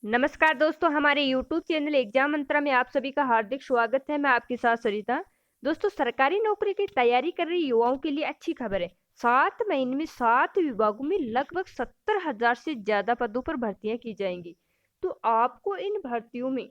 नमस्कार दोस्तों, हमारे YouTube चैनल एग्जाम मंत्रा में आप सभी का हार्दिक स्वागत है। मैं आपके साथ सरिता। दोस्तों, सरकारी नौकरी की तैयारी कर रही युवाओं के लिए अच्छी खबर है। 7 महीने में 7 विभागों में लगभग 70,000 से ज्यादा पदों पर भर्तियां की जाएंगी। तो आपको इन भर्तियों में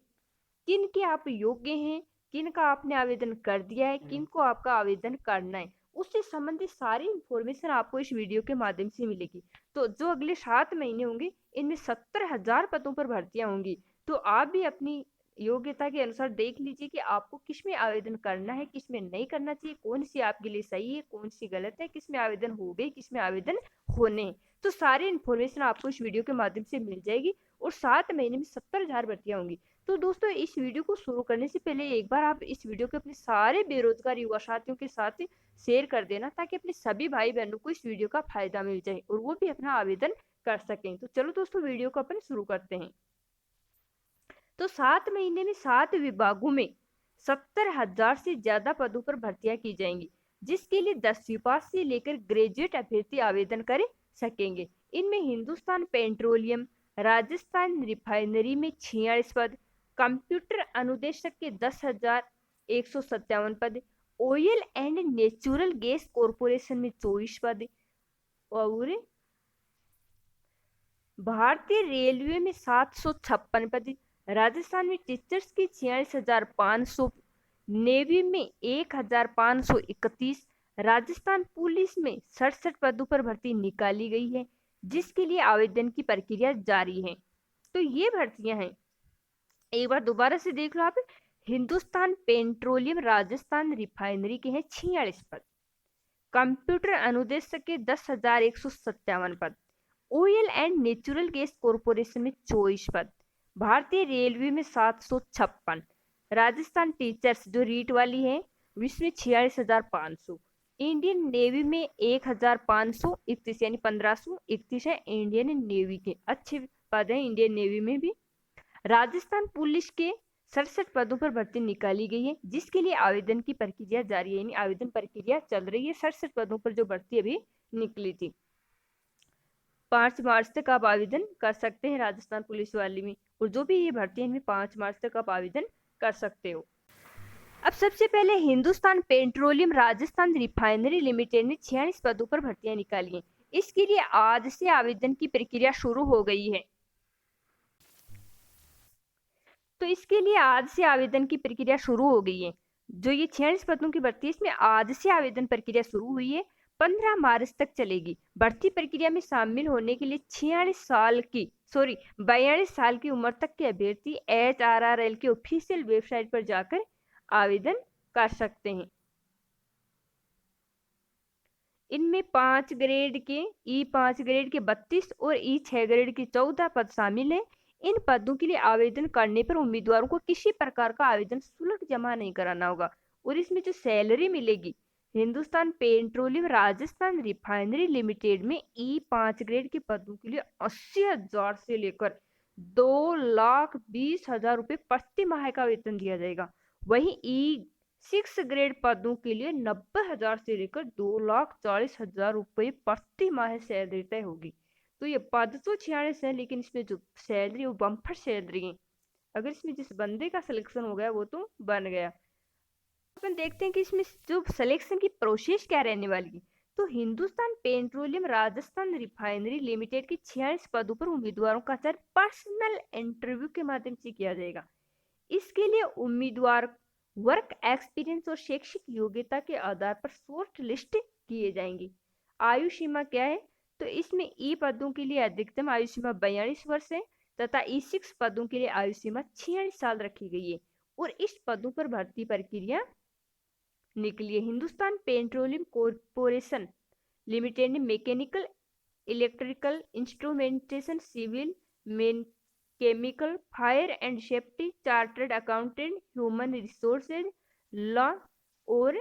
किन के आप योग्य हैं, किन का आपने आवेदन कर दिया है, किन को आपका आवेदन करना है, उससे संबंधित सारी इंफॉर्मेशन आपको इस वीडियो के माध्यम से मिलेगी। तो जो अगले 7 महीने होंगे, इनमें 70,000 पदों पर भर्तियां होंगी। तो आप भी अपनी योग्यता के अनुसार देख लीजिए कि आपको किसमें आवेदन करना है, किसमें नहीं करना चाहिए, कौन सी आपके लिए सही है, कौन सी गलत है, किसमें आवेदन हो गए, किसमें आवेदन होने हैं। तो सारी इन्फॉर्मेशन आपको इस वीडियो के माध्यम से मिल जाएगी और 7 महीने में 70,000 भर्तियां होंगी। तो दोस्तों, इस वीडियो को शुरू करने से पहले एक बार आप इस वीडियो को अपने सारे बेरोजगार युवा साथियों के साथ शेयर कर देना, ताकि अपने सभी भाई बहनों को इस वीडियो का फायदा मिल जाए और वो भी अपना आवेदन कर सकें। तो चलो दोस्तों, वीडियो को अपन शुरू करते हैं। तो 7 महीने में 7 विभागों में 70,000 से ज्यादा पदों पर भर्तियां की जाएंगी, जिसके लिए 10वीं पास से लेकर ग्रेजुएट अभ्यर्थी आवेदन कर सकेंगे। इनमें हिंदुस्तान पेट्रोलियम, राजस्थान रिफाइनरी में 46 पद, कंप्यूटर अनुदेशक के 10,157 पद, oil and natural gas corporation में 24 पद और भारतीय रेलवे में 756 पद, राजस्थान में टीचर्स की 46,500, नेवी में 1,531, राजस्थान पुलिस में 67 पदों पर भर्ती निकाली गई है, जिसके लिए आवेदन की प्रक्रिया जारी है। तो ये भर्तियां हैं, एक बार दोबारा से देख लो आप। हिंदुस्तान पेट्रोलियम राजस्थान रिफाइनरी के हैं 46 पद, कंप्यूटर अनुदेशक के 10,157 पद, oil and natural gas corporation में 24 पद, भारतीय रेलवे में 756, राजस्थान टीचर्स जो रीट वाली है इसमें 46,500, इंडियन नेवी में 1,531 यानी 1,531 है इंडियन नेवी के। अच्छे पद है इंडियन नेवी में भी। राजस्थान पुलिस के 67 पदों पर भर्ती निकाली गई है, जिसके लिए आवेदन की प्रक्रिया जारी है, यानी आवेदन प्रक्रिया चल रही है। 67 पदों पर जो भर्ती अभी निकली थी, 5 मार्च तक आप आवेदन कर सकते हैं राजस्थान पुलिस वाली में, और जो भी ये भर्ती है इनमें 5 मार्च तक आप आवेदन कर सकते हो। अब सबसे पहले Hindustan petroleum Rajasthan refinery limited ने 46 पदों पर भर्तियां निकाली हैं। इसके लिए आज से आवेदन की प्रक्रिया शुरू हो गई है। तो इसके लिए आज से आवेदन की प्रक्रिया शुरू हो गई है। जो ये 46 पदों की भर्ती है, इसमें आज से आवेदन प्रक्रिया शुरू हुई है, 15 मार्च तक चलेगी। भर्ती प्रक्रिया में शामिल होने के लिए 42 साल की उम्र तक के अभ्यर्थी HRRL के ऑफिशियल वेबसाइट पर जाकर आवेदन कर सकते हैं। इनमें 5 ग्रेड के 32 और E6 ग्रेड के 14 पद शामिल हैं। इन पदों के लिए आवेदन करने पर उम्मीदवारों को किसी प्रकार का आवेदन शुल्क जमा नहीं कराना होगा। और इसमें जो सैलरी मिलेगी, Hindustan petroleum Rajasthan refinery limited में E5 ग्रेड के पदों के लिए 80,000 से लेकर 2,20,000 रुपए प्रति माह का वेतन दिया जाएगा। वहीं E6 ग्रेड पदों के लिए 90,000 से लेकर 2,40,000 रुपए प्रति माह सैलरी तय होगी। तो ये पद तो 46 है, लेकिन इसमें जो सैलरी वो बम्पर सैलरी है। अगर इसमें जिस बंदे का सिलेक्शन हो गया वो तो बन गया। अपन देखते हैं कि इसमें जो सिलेक्शन की प्रोसेस क्या रहने वाली है। तो Hindustan petroleum Rajasthan refinery limited के 46 पदों पर उम्मीदवारों का चयन पर्सनल इंटरव्यू के माध्यम से किया जाएगा। इसके लिए उम्मीदवार वर्क एक्सपीरियंस और शैक्षिक योग्यता के आधार पर शॉर्ट लिस्ट किए जाएंगे। आयु सीमा क्या है? तो इसमें ई पदों के लिए अधिकतम आयु सीमा 42 वर्ष है तथा E6 पदों के लिए आयु सीमा 46 साल रखी गई है। और इस पदों पर भर्ती प्रक्रिया निकली है। हिंदुस्तान पेट्रोलियम कॉरपोरेशन लिमिटेड ने mechanical, electrical, instrumentation, civil, chemical, fire and safety, chartered accountant, human resources, law और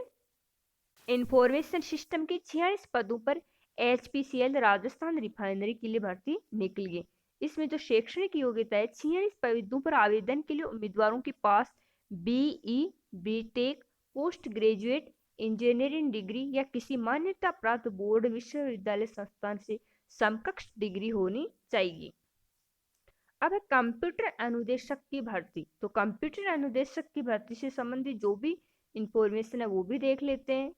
इंफॉर्मेशन सिस्टम के 46 पदों पर HPCL राजस्थान रिफाइनरी के लिए भर्ती निकली है। इसमें जो शैक्षणिक योग्यता है, 46 पदों पर आवेदन के लिए उम्मीदवारों के पास BE, BTech, post graduate engineering degree या किसी मान्यता प्राप्त बोर्ड विश्वविद्यालय संस्थान से समकक्ष डिग्री होनी चाहिए। अब है कंप्यूटर अनुदेशक की भर्ती। तो कंप्यूटर अनुदेशक की भर्ती से संबंधित जो भी इंफॉर्मेशन है वो भी देख लेते हैं।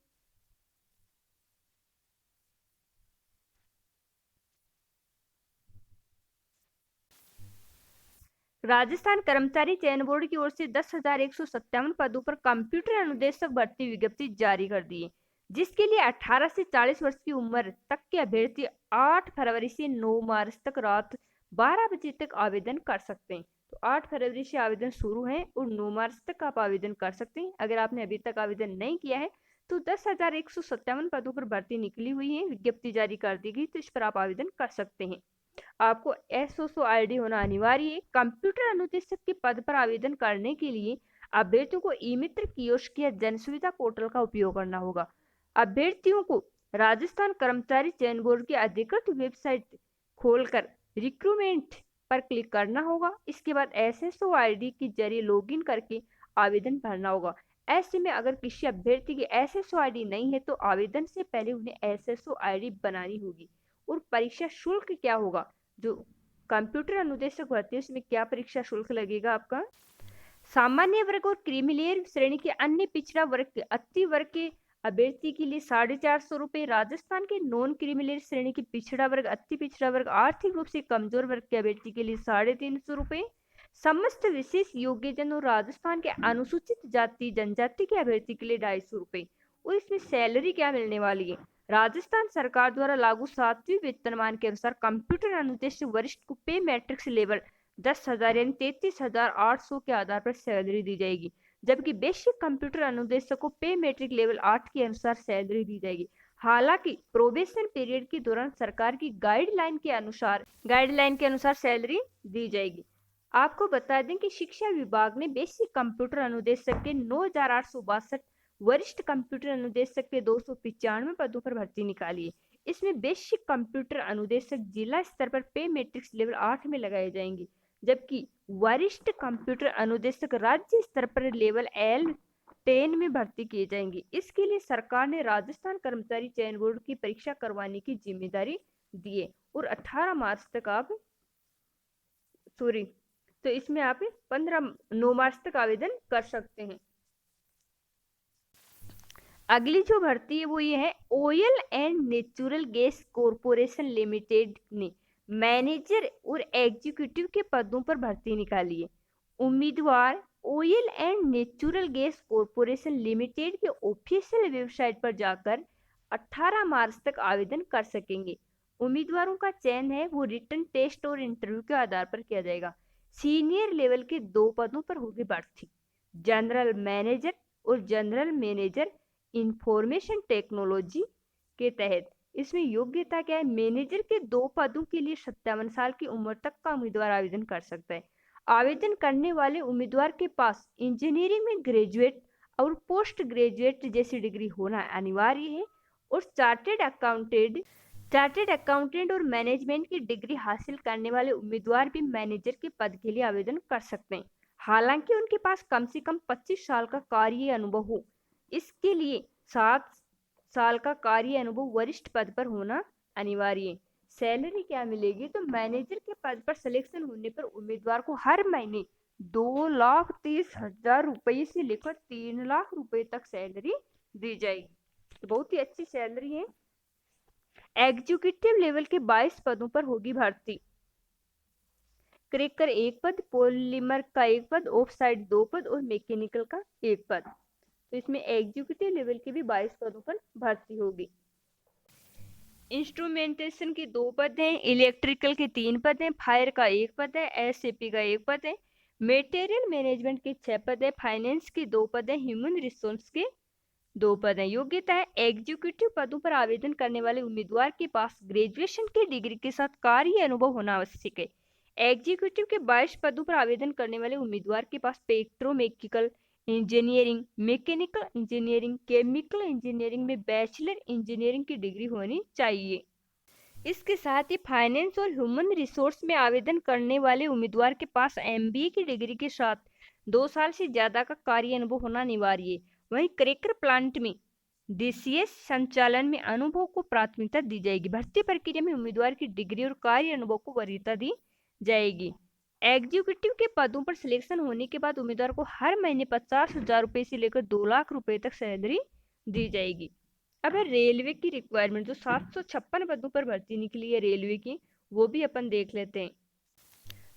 राजस्थान कर्मचारी चयन बोर्ड की ओर से 10,157 पदों पर कंप्यूटर अनुदेशक भर्ती विज्ञप्ति जारी कर दी है, जिसके लिए 18 से 40 वर्ष की उम्र तक के अभ्यर्थी 8 फरवरी से 9 मार्च तक रात 12 बजे तक आवेदन कर सकते हैं। तो 8 फरवरी से आवेदन शुरू है और 9 मार्च तक आप आवेदन कर सकते हैं। अगर आपने अभी तक आवेदन नहीं किया है तो 10,157 पदों पर भर्ती निकली हुई है, विज्ञप्ति जारी कर दी गई, तो इस पर आप आवेदन कर सकते हैं। आपको एसओसो आईडी होना अनिवार्य है। कंप्यूटर अनुदेशक के पद पर आवेदन करने के लिए अभ्यर्थियों को ई मित्र कियोस्क या जन सुविधा पोर्टल का उपयोग करना होगा। अभ्यर्थियों को राजस्थान कर्मचारी चयन बोर्ड की अधिकृत वेबसाइट खोलकर रिक्रूटमेंट पर क्लिक करना होगा। इसके बाद एसएसओ आईडी के जरिए लॉगिन करके आवेदन भरना होगा। ऐसे में अगर किसी अभ्यर्थी की एसएसओ आईडी नहीं है तो आवेदन से पहले उन्हें एसएसओ आईडी बनानी होगी। और परीक्षा शुल्क क्या होगा? जो कंप्यूटर अनुदेशक भर्ती है उसमें क्या परीक्षा शुल्क लगेगा आपका? सामान्य वर्ग और क्रीमिलेयर श्रेणी के अन्य पिछड़ा वर्ग के अति वर्ग के अभ्यर्थी के लिए 450 रुपये, राजस्थान के नॉन क्रीमिलेयर श्रेणी के पिछड़ा वर्ग, अति पिछड़ा वर्ग, आर्थिक रूप से कमजोर वर्ग के अभ्यर्थी के लिए 350 रुपये, समस्त विशेष योग्यजन और राजस्थान के अनुसूचित जाति जनजाति के अभ्यर्थी के लिए 250 रुपये। और इसमें सैलरी क्या मिलने वाली है? राजस्थान सरकार द्वारा लागू 7वीं वेतनमान के अनुसार कंप्यूटर अनुदेशक वरिष्ठ को पे मैट्रिक्स लेवल 10,000 यानी 33,800 के आधार पर सैलरी दी जाएगी, जबकि बेसिक कंप्यूटर अनुदेशक को पे मैट्रिक लेवल 8 के अनुसार सैलरी दी जाएगी। हालांकि प्रोबेशन पीरियड के दौरान सरकार की गाइडलाइन के अनुसार सैलरी दी जाएगी। आपको बता दें कि शिक्षा विभाग ने बेसिक कंप्यूटर अनुदेशक के 9,862, वरिष्ठ कंप्यूटर अनुदेशक के 295 पदों पर भर्ती निकाली है। इसमें बेसिक कंप्यूटर अनुदेशक जिला स्तर पर पे मैट्रिक्स लेवल 8 में लगाए जाएंगे, जबकि वरिष्ठ कंप्यूटर अनुदेशक राज्य स्तर पर लेवल L10 में भर्ती किए जाएंगे। इसके लिए सरकार ने राजस्थान कर्मचारी चयन बोर्ड की परीक्षा करवाने की जिम्मेदारी दी है और 18 मार्च तक आप सॉरी तो इसमें आप 9 मार्च तक आवेदन कर सकते हैं। अगली जो भर्ती है वो ये है, oil and natural gas corporation limited ने मैनेजर और एग्जीक्यूटिव के पदों पर भर्ती निकाली है। उम्मीदवार oil and natural gas corporation limited के ऑफिशियल वेबसाइट पर जाकर 18 मार्च तक आवेदन कर सकेंगे। उम्मीदवारों का चयन है वो रिटन टेस्ट और इंटरव्यू के आधार पर किया जाएगा। सीनियर लेवल के 2 पदों पर होगी भर्ती, जनरल मैनेजर और जनरल मैनेजर इंफॉर्मेशन टेक्नोलॉजी के तहत। इसमें योग्यता क्या है? मैनेजर के 2 पदों के लिए 57 साल की उम्र तक का उम्मीदवार आवेदन कर सकता है। आवेदन करने वाले उम्मीदवार के पास इंजीनियरिंग में ग्रेजुएट और पोस्ट ग्रेजुएट जैसी डिग्री होना अनिवार्य है और चार्टेड अकाउंटेंट और मैनेजमेंट की डिग्री हासिल करने वाले उम्मीदवार भी मैनेजर के पद के लिए आवेदन कर सकते हैं, हालांकि उनके पास कम से कम 25 साल का कार्य अनुभव हो। इसके लिए 7 साल का कार्य अनुभव वरिष्ठ पद पर होना अनिवार्य है। सैलरी क्या मिलेगी? तो मैनेजर के पद पर सिलेक्शन होने पर उम्मीदवार को हर महीने 2,30,000 रुपये से लेकर 3 लाख रुपए तक सैलरी दी जाएगी। तो बहुत ही अच्छी सैलरी है। एग्जीक्यूटिव लेवल के 22 पदों पर होगी भर्ती। क्रैकर 1 पद, पॉलीमर का 1 पद, ऑफ साइड 2 पद और मैकेनिकल का 1 पद। तो इसमें एग्जीक्यूटिव लेवल के भी 22 पदों पर भर्ती होगी। इंस्ट्रूमेंटेशन के 2 पद हैं, इलेक्ट्रिकल के 3 पद हैं, फायर का 1 पद है, एसएपी का 1 पद है, मटेरियल मैनेजमेंट के 6 पद है, फाइनेंस के 2 पद है, ह्यूमन रिसोर्स के 2 पद है। योग्यता है, एग्जीक्यूटिव पदों पर आवेदन करने वाले उम्मीदवार के पास ग्रेजुएशन की डिग्री के साथ कार्य अनुभव होना आवश्यक है। एग्जीक्यूटिव के 22 पदों पर आवेदन करने वाले उम्मीदवार के पास petrochemical engineering, mechanical engineering, chemical engineering में बैचलर इंजीनियरिंग की डिग्री होनी चाहिए। इसके साथ ही फाइनेंस और ह्यूमन रिसोर्स में आवेदन करने वाले उम्मीदवार के पास एमबीए की डिग्री के साथ 2 साल से ज्यादा का कार्य अनुभव होना अनिवार्य है। वहीं क्रैकर प्लांट में डीसीएस संचालन में अनुभव को प्राथमिकता दी जाएगी। भर्ती प्रक्रिया में उम्मीदवार की डिग्री और कार्य अनुभव को वरीयता दी जाएगी। एग्जीक्यूटिव के पदों पर सिलेक्शन होने के बाद उम्मीदवार को हर महीने 50,000 रुपए से लेकर 2 लाख रुपए तक सैलरी दी जाएगी। अब है रेलवे की रिक्वायरमेंट, जो 756 पदों पर भर्ती निकली है रेलवे की, वो भी अपन देख लेते हैं।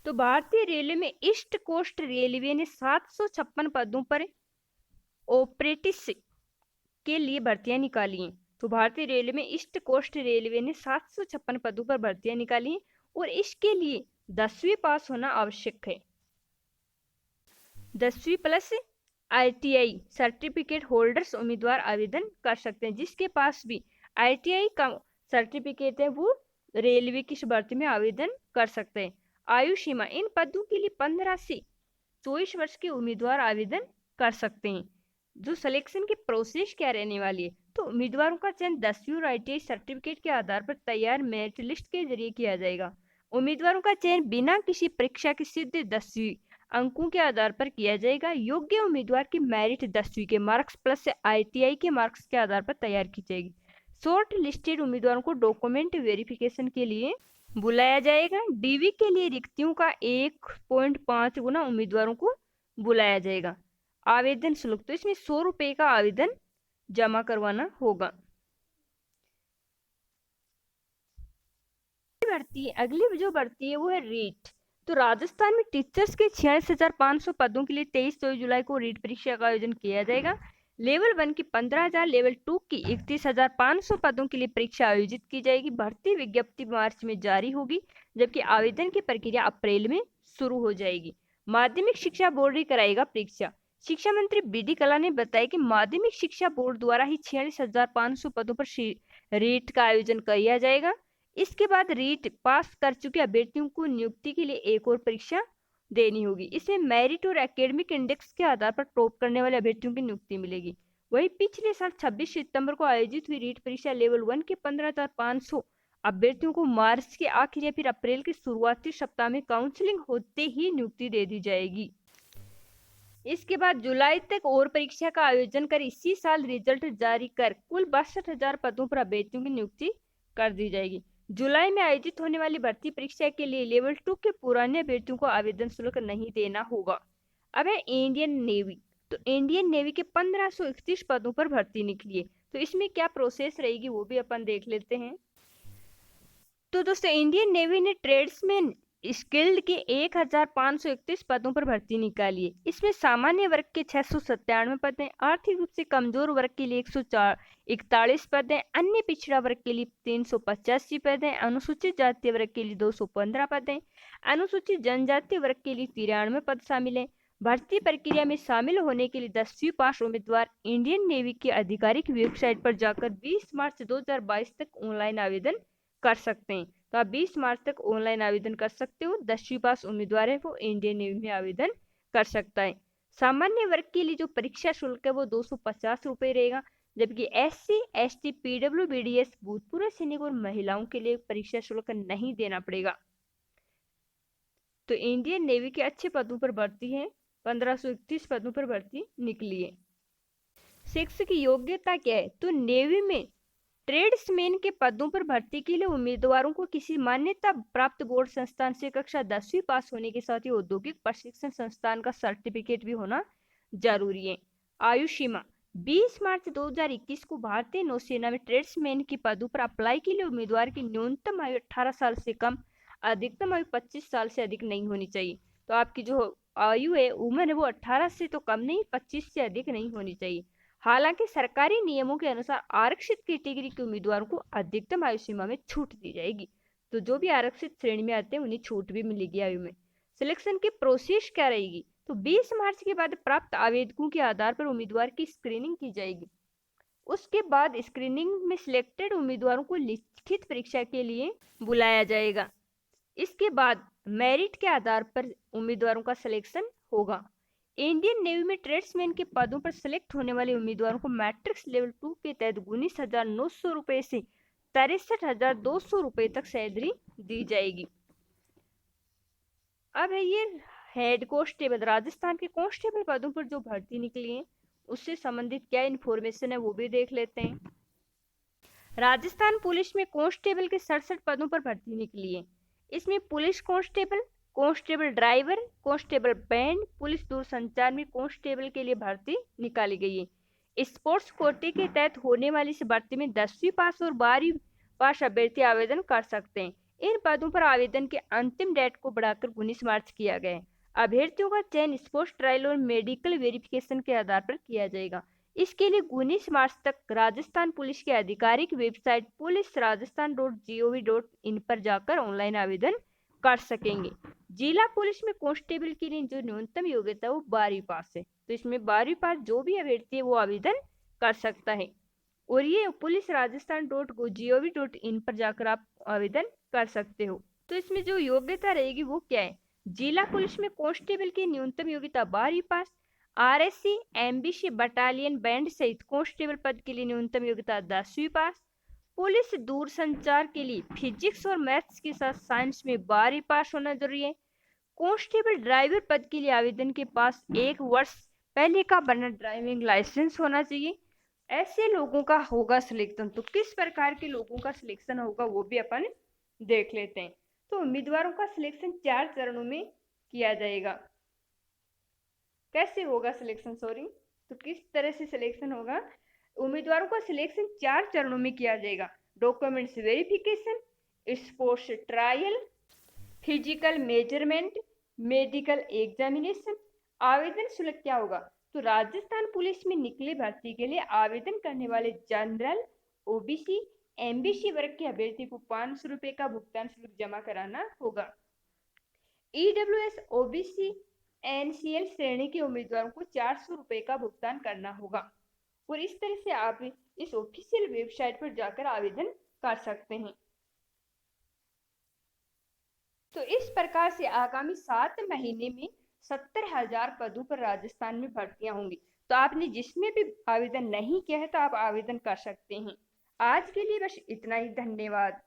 तो भारतीय रेलवे में ईस्ट कोस्ट रेलवे ने 756 पदों पर ऑपरेटिव्स के लिए भर्तियां निकाली हैं। तो भारतीय रेलवे में ईस्ट कोस्ट रेलवे ने 756 पदों पर भर्तियां निकाली हैं और इसके लिए 10वीं पास होना आवश्यक है। 10वीं प्लस ITI सर्टिफिकेट होल्डर्स उम्मीदवार आवेदन कर सकते हैं। जिसके पास भी ITI का सर्टिफिकेट है वो रेलवे की भर्ती में आवेदन कर सकते हैं। आयु सीमा, इन पदों के लिए 15 से 24 वर्ष के उम्मीदवार आवेदन कर सकते हैं। जो सिलेक्शन की प्रोसेस क्या रहने वाली है, तो उम्मीदवारों का चयन 10वीं और ITI सर्टिफिकेट के आधार पर तैयार मेरिट लिस्ट के जरिए किया जाएगा। उम्मीदवारों का चयन बिना किसी परीक्षा के सीधे 10वीं अंकों के आधार पर किया जाएगा। योग्य उम्मीदवार की मेरिट 10वीं के मार्क्स प्लस ITI के मार्क्स के आधार पर तैयार की जाएगी। शॉर्ट लिस्टेड उम्मीदवारों को डॉक्यूमेंट वेरिफिकेशन के लिए बुलाया जाएगा। DV के लिए रिक्तियों का 1.5 गुना उम्मीदवारों को बुलाया जाएगा। आवेदन शुल्क, तो इसमें 100 रुपए का आवेदन जमा करवाना होगा। अगली जो भर्ती है वो है रीट। तो राजस्थान में टीचर्स के 46,500 पदों के लिए 23 जुलाई को रीट परीक्षा का आयोजन किया जाएगा। लेवल 1 की 15,000, लेवल 2 की 31,500 पदों के लिए परीक्षा आयोजित की जाएगी। भर्ती विज्ञप्ति मार्च में जारी होगी, जबकि आवेदन की प्रक्रिया अप्रैल में शुरू हो जाएगी। माध्यमिक शिक्षा बोर्ड ही कराएगा परीक्षा। शिक्षा मंत्री BD कल्ला ने बताया कि माध्यमिक शिक्षा बोर्ड द्वारा ही 46,500 पदों पर रीट का आयोजन किया जाएगा। इसके बाद रीट पास कर चुके अभ्यर्थियों को नियुक्ति के लिए एक और परीक्षा देनी होगी। इसमें मेरिट और एकेडमिक इंडेक्स के आधार पर टॉप करने वाले अभ्यर्थियों की नियुक्ति मिलेगी। वही पिछले साल 26 सितंबर को आयोजित हुई रीट परीक्षा लेवल 1 के 15,500 अभ्यर्थियों को मार्च के आखिर या फिर अप्रैल के शुरुआती सप्ताह में काउंसलिंग होते ही नियुक्ति दे दी जाएगी। इसके बाद जुलाई तक और परीक्षा का आयोजन कर इसी साल रिजल्ट जारी कर कुल 62,000 पदों पर अभ्यर्थियों की नियुक्ति कर दी जाएगी। जुलाई में आयोजित होने वाली भर्ती परीक्षा के लिए लेवल 2 के पुराने अभ्यर्थियों को आवेदन शुल्क नहीं देना होगा। अब है इंडियन नेवी। तो इंडियन नेवी के 1531 पदों पर भर्ती निकली है। तो इसमें क्या प्रोसेस रहेगी वो भी अपन देख लेते हैं। तो दोस्तों इंडियन नेवी ने ट्रेड्समैन स्किल्ड के 1,531 पदों पर भर्ती निकाली है। इसमें सामान्य वर्ग के 697 पद हैं, आर्थिक रूप से कमजोर वर्ग के लिए 141 पद हैं, अन्य पिछड़ा वर्ग के लिए 385 पद हैं, अनुसूचित जातीय वर्ग के लिए 215 पद हैं, अनुसूचित जनजातीय वर्ग के लिए 93 पद शामिल हैं। भर्ती प्रक्रिया में शामिल होने के लिए 10वीं पास उम्मीदवार इंडियन नेवी की आधिकारिक वेबसाइट पर जाकर 20 मार्च 2022 तक ऑनलाइन आवेदन कर सकते हैं। तो आप 20 मार्च तक ऑनलाइन आवेदन कर सकते हो। 10वीं पास उम्मीदवार है वो इंडियन नेवी में आवेदन कर सकता है। सामान्य वर्ग के लिए जो परीक्षा शुल्क है वो 250 रुपए रहेगा, जबकि SC ST PWBDS भूतपूर्व सैनिक और महिलाओं के लिए परीक्षा शुल्क नहीं देना पड़ेगा। तो इंडियन नेवी के अच्छे पदों पर भर्ती है, 1531 पदों पर भर्ती निकली है। शिक्षक की योग्यता क्या है, तो नेवी में ट्रेड्समैन के पदों पर भर्ती के लिए उम्मीदवारों को किसी मान्यता प्राप्त बोर्ड संस्थान से कक्षा 10वीं पास होने के साथ ही औद्योगिक प्रशिक्षण संस्थान का सर्टिफिकेट भी होना जरूरी है। आयु सीमा 20 मार्च 2021 को भारतीय नौसेना में ट्रेड्समैन के पदों पर अप्लाई के लिए उम्मीदवार की न्यूनतम आयु 18 साल से कम, अधिकतम आयु 25 साल से अधिक नहीं होनी चाहिए। तो आपकी जो आयु है, उम्र है, वो 18 से तो कम नहीं, 25 से अधिक नहीं होनी चाहिए। हालांकि सरकारी नियमों के अनुसार आरक्षित कैटेगरी के उम्मीदवारों को अधिकतम आयु सीमा में छूट दी जाएगी। तो जो भी आरक्षित श्रेणी में आते हैं उन्हें छूट भी मिलेगी आयु में। सिलेक्शन की प्रोसेस क्या रहेगी, तो 20 मार्च के बाद प्राप्त आवेदकों के आधार पर उम्मीदवार की स्क्रीनिंग की जाएगी। उसके बाद स्क्रीनिंग में सिलेक्टेड उम्मीदवारों को लिखित परीक्षा के लिए बुलाया जाएगा। इसके बाद मेरिट के आधार पर उम्मीदवारों का सिलेक्शन होगा। इंडियन नेवी में ट्रेड्समैन के पदों पर सिलेक्ट होने वाले उम्मीदवारों को मैट्रिक्स लेवल 2 के तहत 19,900 रुपए से 63,200 रुपए तक सैलरी दी जाएगी। अब है ये हेड कांस्टेबल, राजस्थान के कांस्टेबल पदों पर जो भर्ती निकली है उससे संबंधित क्या इन्फॉर्मेशन है वो भी देख लेते हैं। राजस्थान पुलिस में कांस्टेबल के 67 पदों पर भर्ती निकली है। इसमें police constable, constable driver, constable band, police दूरसंचार में कांस्टेबल के लिए भर्ती निकाली गई है। स्पोर्ट्स कोटे के तहत होने वाली इस भर्ती में 10वीं पास और 12वीं पास अभ्यर्थी आवेदन कर सकते हैं। इन पदों पर आवेदन के अंतिम डेट को बढ़ाकर 19 मार्च किया गया है। अभ्यर्थियों का चयन स्पोर्ट्स ट्रायल और मेडिकल वेरिफिकेशन के आधार पर किया जाएगा। इसके लिए 19 मार्च तक राजस्थान पुलिस की आधिकारिक वेबसाइट pulisrajasthan.gov.in पर जाकर ऑनलाइन आवेदन कर सकेंगे। जिला पुलिस में कांस्टेबल के लिए जो न्यूनतम योग्यता है वो 12वीं पास है, तो इसमें 12वीं पास जो भी अभ्यर्थी है वो आवेदन कर सकता है। और ये pulisrajasthan.gov.in पर जाकर आप आवेदन कर सकते हो। तो इसमें जो योग्यता रहेगी वो क्या है? जिला पुलिस में कांस्टेबल की न्यूनतम योग्यता 12वीं पास। आरएससी, एमबीसी, बटालियन, बैंड सहित कांस्टेबल पद के लिए न्यूनतम योग्यता 10वीं पास। पुलिस दूरसंचार के लिए फिजिक्स और मैथ्स के साथ साइंस में 12वीं पास होना जरूरी है। कांस्टेबल ड्राइवर पद के लिए आवेदन के पास 1 वर्ष पहले का बना ड्राइविंग लाइसेंस होना चाहिए। ऐसे लोगों का होगा सिलेक्शन। तो किस प्रकार के लोगों का सिलेक्शन होगा वो भी अपन देख लेते हैं। तो उम्मीदवारों का सिलेक्शन 4 चरणों में किया जाएगा। कैसे होगा सिलेक्शन? सॉरी, तो किस तरह से सिलेक्शन होगा? उम्मीदवारों का सिलेक्शन 4 चरणों में किया जाएगा। Documents verification, sports trial, physical measurement, medical examination. आवेदन शुल्क क्या होगा? तो राजस्थान पुलिस में निकली भर्ती के लिए आवेदन करने वाले जनरल, ओबीसी, एमबीसी वर्ग के अभ्यर्थी को 500 रुपए का भुगतान शुल्क जमा कराना होगा। ईडब्ल्यूएस, ओबीसी, एनसीएल श्रेणी के उम्मीदवारों को 400 रुपए का भुगतान करना होगा। और इस तरह से आप इस ऑफिशियल वेबसाइट पर जाकर आवेदन कर सकते हैं। तो इस प्रकार से आगामी 7 महीने में 70,000 पदों पर राजस्थान में भर्तियां होंगी। तो आपने जिसमें भी आवेदन नहीं किया है तो आप आवेदन कर सकते हैं। आज के लिए बस इतना ही। धन्यवाद।